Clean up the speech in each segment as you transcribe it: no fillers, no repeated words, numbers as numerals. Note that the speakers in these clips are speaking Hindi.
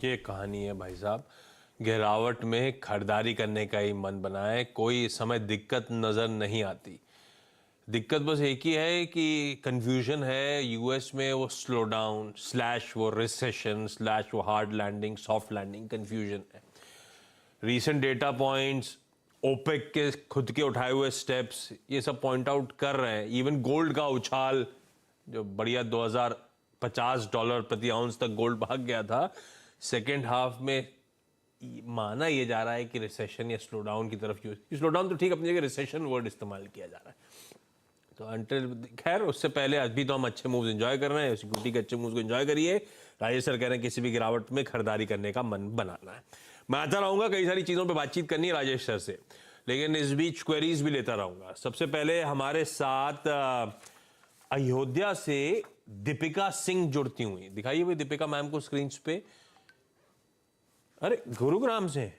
ये कहानी है भाई साहब। गिरावट में खरीदारी करने का ही मन बना है, कोई इस समय दिक्कत नजर नहीं आती। दिक्कत बस एक ही है कि कंफ्यूजन है यूएस में, वो स्लो डाउन स्लैश वो रिसेशन स्लैश वो hard landing soft landing confusion है। रीसेंट डेटा पॉइंट्स, ओपेक के खुद के उठाए हुए स्टेप्स, ये सब पॉइंट आउट कर रहे हैं। इवन गोल्ड का उछाल जो बढ़िया $2050 प्रति आउंस तक गोल्ड भाग गया था, सेकेंड हाफ में माना यह जा रहा है कि रिसेशन या स्लो डाउन की तरफ यूज, स्लो डाउन तो ठीक, अपनी जगह रिसेशन वर्ड इस्तेमाल किया जा रहा है। तो अंटिल खैर उससे पहले अभी तो हम अच्छे मूव्स एंजॉय कर रहे हैं, सिक्योरिटी के अच्छे मूव्स को एंजॉय करिए। राजेश सर कह रहे हैं किसी भी गिरावट में खरीदारी करने का मन बनाना है। मैं आता रहूंगा, कई सारी चीज़ों पे बातचीत करनी है राजेश सर से, लेकिन इस बीच क्वेरीज भी लेता रहूंगा। सबसे पहले हमारे साथ अयोध्या से दीपिका सिंह जुड़ती हुई दिखाइए भाई, दीपिका मैम को स्क्रीन पे। अरे गुरुग्राम से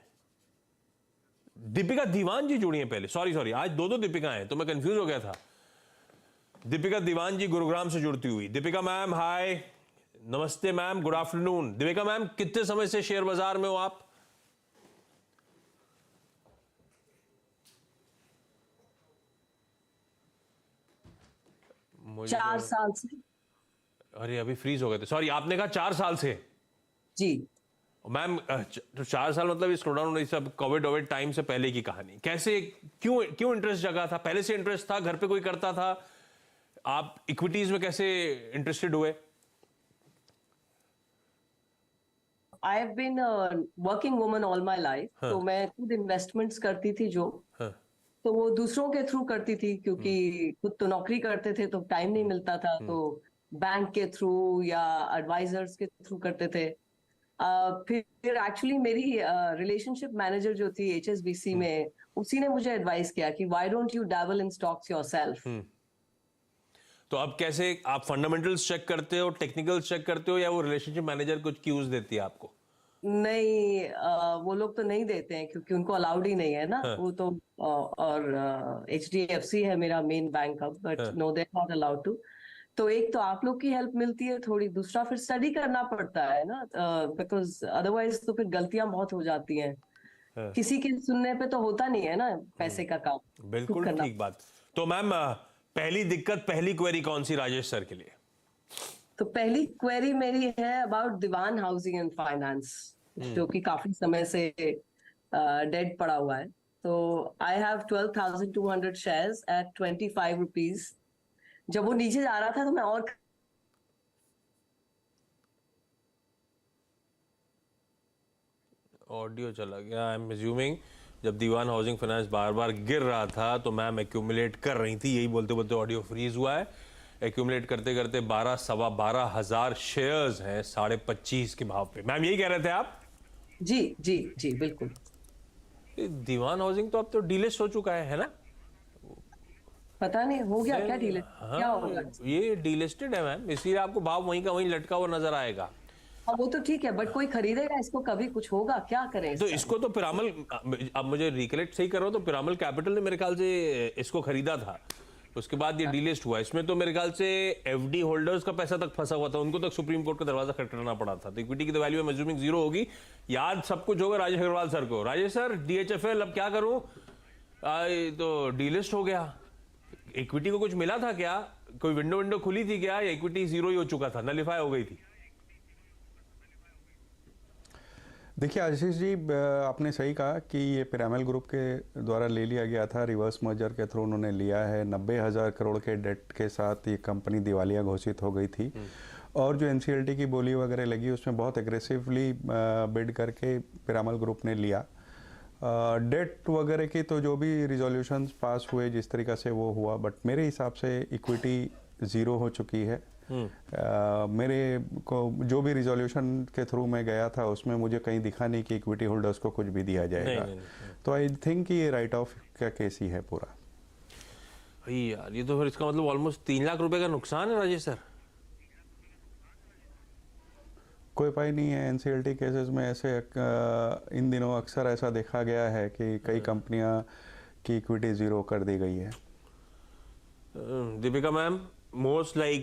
दीपिका दीवान जी जुड़ी हैं पहले, सॉरी आज दो दीपिका हैं तो मैं कंफ्यूज हो गया था। दीपिका दीवान जी गुरुग्राम से जुड़ती हुई। दीपिका मैम हाय, नमस्ते ma'am, good afternoon. Deepika ma'am कितने समय से शेयर बाजार में हो आप? मुझे 4 साल से। अरे अभी फ्रीज हो गए थे, सॉरी आपने कहा 4 साल से। जी मैम तो 4 साल मतलब स्लो डाउन सब कोविड टाइम से पहले की कहानी। कैसे, क्यों इंटरेस्ट जगा था? पहले से इंटरेस्ट था, घर पे कोई करता था? आप इक्विटीज में कैसे इंटरेस्टेड हुए? I have been working woman all my life. तो मैं खुद इन्वेस्टमेंट्स करती थी जो, तो वो दूसरों के थ्रू करती थी, क्योंकि खुद तो नौकरी करते थे तो टाइम नहीं मिलता था, तो बैंक के थ्रू या एडवाइजर्स के थ्रू करते थे। फिर एक्चुअली मेरी रिलेशनशिप मैनेजर जो थी एचएसबीसी में, उसी ने मुझे एडवाइस किया कि why don't you dabble in stocks yourself. तो अब कैसे आप फंडामेंटल्स चेक करते हो, टेक्निकल्स चेक करते हो, या वो रिलेशनशिप मैनेजर कुछ क्यूज देती है आपको? नहीं, वो लोग तो नहीं देते हैं क्योंकि उनको अलाउड ही नहीं है ना। वो तो और एचडीएफसी है मेरा मेन बैंक अब, but no they not allowed to. तो एक तो आप लोग की हेल्प मिलती है थोड़ी, दूसरा फिर स्टडी करना पड़ता है ना, बिकॉज अदरवाइज तो फिर गलतियां बहुत हो जाती हैं। किसी के सुनने पे तो होता नहीं है ना पैसे का काम, खुद बिल्कुल करना। ठीक बात। तो मैम पहली दिक्कत, पहली क्वेरी कौन सी राजेश सर के लिए? तो पहली क्वेरी मेरी है about Dewan housing and finance, जो कि काफी समय से डेड पड़ा हुआ है। तो I have 12,200 shares at 25 rupees. जब वो नीचे जा रहा था तो मैं और ऑडियो चला गया। आई एम अज्यूमिंग जब दीवान हाउसिंग फाइनेंस बार बार गिर रहा था तो मैम एक्यूमुलेट कर रही थी, यही बोलते बोलते ऑडियो फ्रीज हुआ है। एक्यूमुलेट करते करते 12,000 शेयर्स हैं 25.5 के भाव पे। मैम यही कह रहे थे आप? जी जी जी बिल्कुल। दीवान हाउसिंग तो अब तो डीलिस्ट हो चुका है ना? पता नहीं हो गया क्या डीलिस्ट, क्या होगा? ये डीलिस्टेड है मैम, इसलिए आपको भाव वहीं का वहीं लटका हुआ नजर आएगा। वो तो ठीक है, बट कोई खरीदेगा इसको? कभी कुछ होगा, क्या करें तो इसको तो पिरामल, अब मुझे रिकलेक्ट सही कर रहा हूं तो पिरामल कैपिटल ने मेरे ख्याल से इसको खरीदा था, उसके बाद ये डीलिस्ट हुआ। इसमें तो मेरे ख्याल से एफडी होल्डर्स का पैसा तक फंसा हुआ था, उनको तक सुप्रीम कोर्ट का दरवाजा खटखटाना पड़ा था। तो इक्विटी की तो वैल्यू अज्यूमिंग जीरो होगी। याद सब कुछ होगा राजेश अग्रवाल सर को। राजेश सर डीएचएफएल अब क्या करूं, तो डीलिस्ट हो गया। इक्विटी को कुछ मिला था क्या? कोई विंडो खुली थी क्या, या इक्विटी जीरो ही हो चुका था, नलिफाई हो गई थी? देखिए आशीष जी, आपने सही कहा कि ये पिरामल ग्रुप के द्वारा ले लिया गया था, रिवर्स मर्जर के थ्रू उन्होंने लिया है। 90,000 करोड़ के डेट के साथ ये कंपनी दिवालिया घोषित हो गई थी, और जो एनसीएलटी की बोली वगैरह लगी उसमें बहुत एग्रेसिवली बिड करके पिरामल ग्रुप ने लिया। डेट वगैरह की तो जो भी रिजोल्यूशंस पास हुए जिस तरीक़ा से वो हुआ, बट मेरे हिसाब से इक्विटी ज़ीरो हो चुकी है। मेरे को जो भी रिजोल्यूशन के थ्रू मैं गया था उसमें मुझे कहीं दिखा नहीं कि इक्विटी होल्डर्स को कुछ भी दिया जाएगा। नहीं। तो आई थिंक कि ये राइट ऑफ का केस ही है पूरा। यार ये तो फिर इसका मतलब ऑलमोस्ट 3 लाख रुपए का नुकसान है राजेश सर। कोई उपाय नहीं है, एनसीएलटी केसेस में ऐसे इन दिनों अक्सर ऐसा देखा गया है कि कई कंपनियां की इक्विटी ज़ीरो कर दी गई है। Deepika ma'am most like